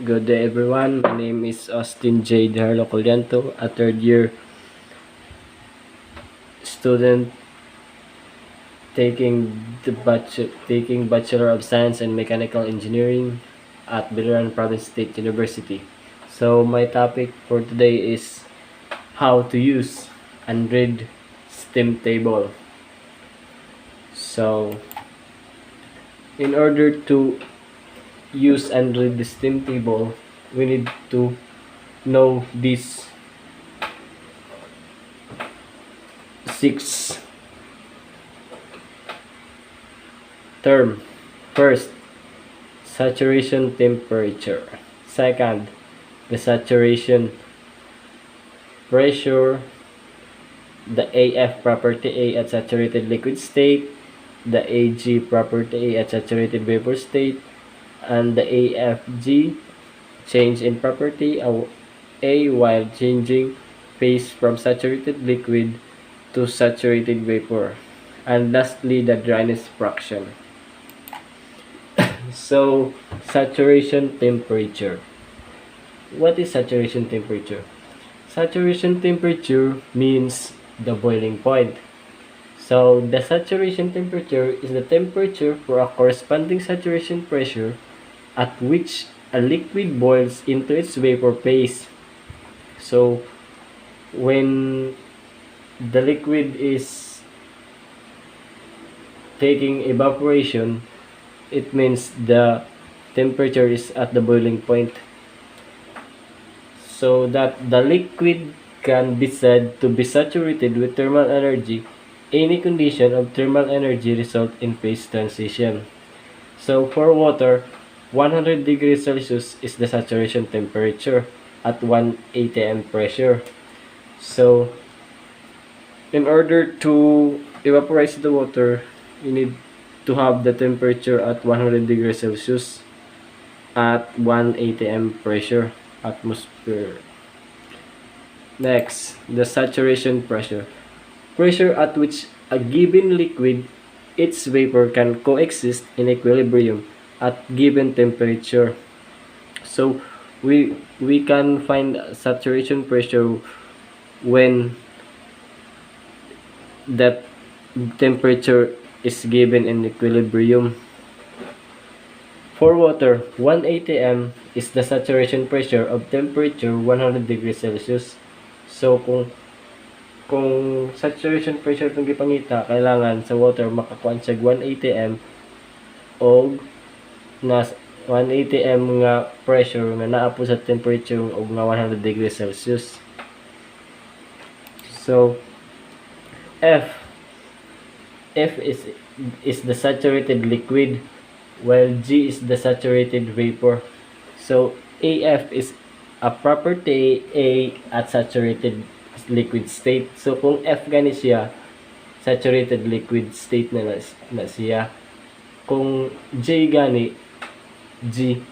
Good day everyone. My name is Austin J. Darlo Collianto, a third year student taking Bachelor of Science in Mechanical Engineering at Biliran Province State University. So my topic for today is how to use and read steam table. So in order to use and read the steam table, we need to know these 6 term. First, saturation temperature. Second, the saturation pressure, the AF property A at saturated liquid state, the AG property A at saturated vapor state, and the AFG change in property A while changing phase from saturated liquid to saturated vapor, and lastly the dryness fraction. So saturation temperature. What is saturation temperature? Saturation temperature means the boiling point. So the saturation temperature is the temperature for a corresponding saturation pressure at which a liquid boils into its vapor phase. So when the liquid is taking evaporation, it means the temperature is at the boiling point, so that the liquid can be said to be saturated with thermal energy. Any condition of thermal energy result in phase transition. So for water, 100 degrees Celsius is the saturation temperature at 1 atm pressure. So in order to evaporize the water, you need to have the temperature at 100 degrees Celsius at 1 atm pressure atmosphere. Next, the saturation pressure. Pressure at which a given liquid, its vapor can coexist in equilibrium at given temperature. So we can find saturation pressure when that temperature is given in equilibrium. For water, 1 atm is the saturation pressure of temperature 100 degrees Celsius. So kung saturation pressure itong gipangita, kailangan sa water makakuan siya 1 atm o na 1 atm nga pressure nga naa po sa temperature og nga 100 degrees Celsius. So F is the saturated liquid, while G is the saturated vapor. So AF is a property A at saturated liquid state. So kung F gani siya, saturated liquid state na siya. Kung J gani, G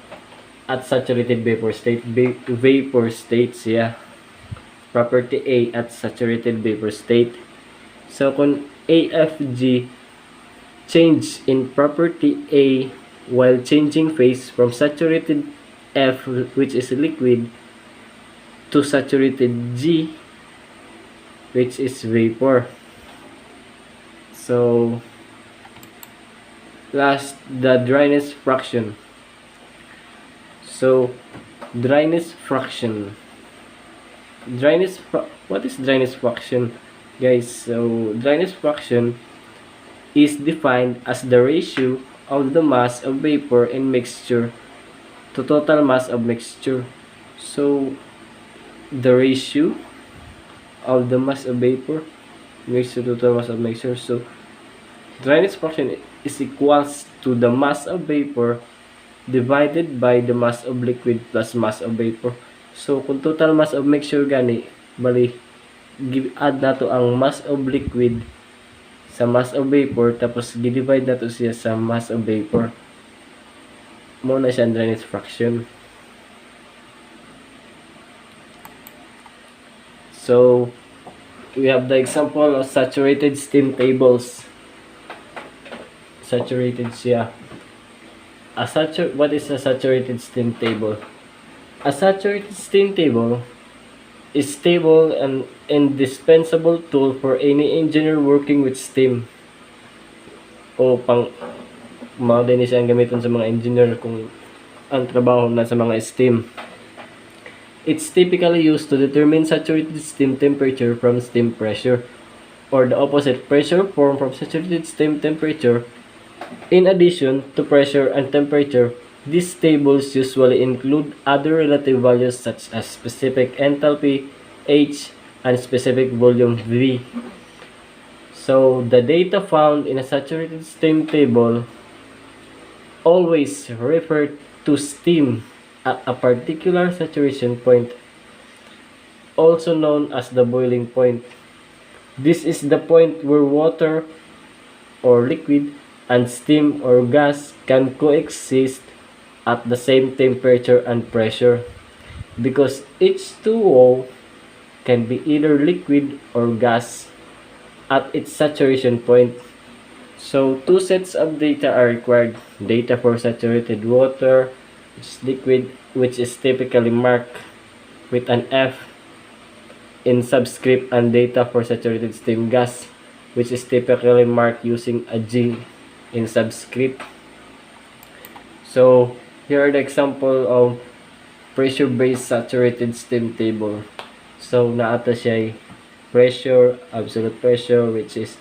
at saturated vapor state, vapor state siya. Property A at saturated vapor state. So kung AFG, change in property A while changing phase from saturated F, which is liquid, to saturated G, which is vapor. So last, the dryness fraction. So dryness fraction. What is dryness fraction, guys? So dryness fraction is defined as the ratio of the mass of vapor in mixture to total mass of mixture. So the ratio of the mass of vapor mixed to total mass of mixture. So dryness fraction is equals to the mass of vapor divided by the mass of liquid plus mass of vapor. So kung total mass of mixture gani, bali add na to ang mass of liquid sa mass of vapor, tapos gi-divide na to siya sa mass of vapor. Mo na siya dryness fraction. So we have the example of saturated steam tables. Saturated siya. What is a saturated steam table? A saturated steam table is stable and indispensable tool for any engineer working with steam. O pang mga din siya ang gamiton sa mga engineer kung ang trabaho na sa mga steam. It's typically used to determine saturated steam temperature from steam pressure, or the opposite, pressure formed from saturated steam temperature. In addition to pressure and temperature, these tables usually include other relative values such as specific enthalpy, H, and specific volume V. So, the data found in a saturated steam table always refer to steam at a particular saturation point, also known as the boiling point. This is the point where water or liquid and steam or gas can coexist at the same temperature and pressure, because H2O can be either liquid or gas at its saturation point. So two sets of data are required: data for saturated water, which is liquid, which is typically marked with an F in subscript, and data for saturated steam gas, which is typically marked using a G in subscript. So here are the example of pressure-based saturated steam table. So naata siya pressure, absolute pressure, which is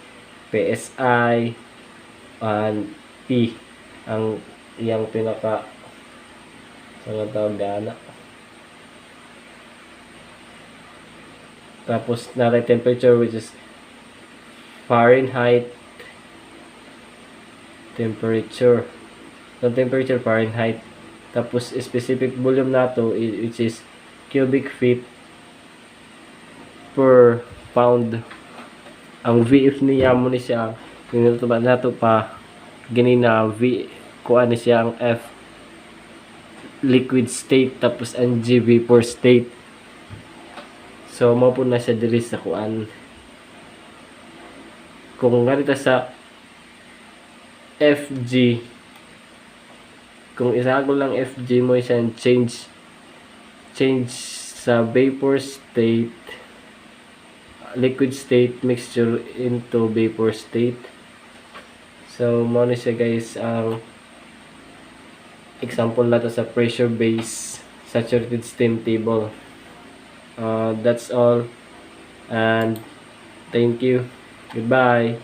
PSI, and P ang iyang pinaka sa tawag na. Tapos natin temperature, which is Fahrenheit temperature. So temperature Fahrenheit. Tapos specific volume nato, which is cubic feet per pound. Ang VF niya mo ni siya, yung nato pa ganina V kuha ni siya ang F liquid state, tapos ang G vapor state. So mao po na siya diri sa kuan. Kung ngarita sa FG, kung isago lang FG mo siya change sa vapor state, liquid state mixture into vapor state. So mo na siya guys ang example nato sa pressure based saturated steam table. That's all, and thank you. Goodbye.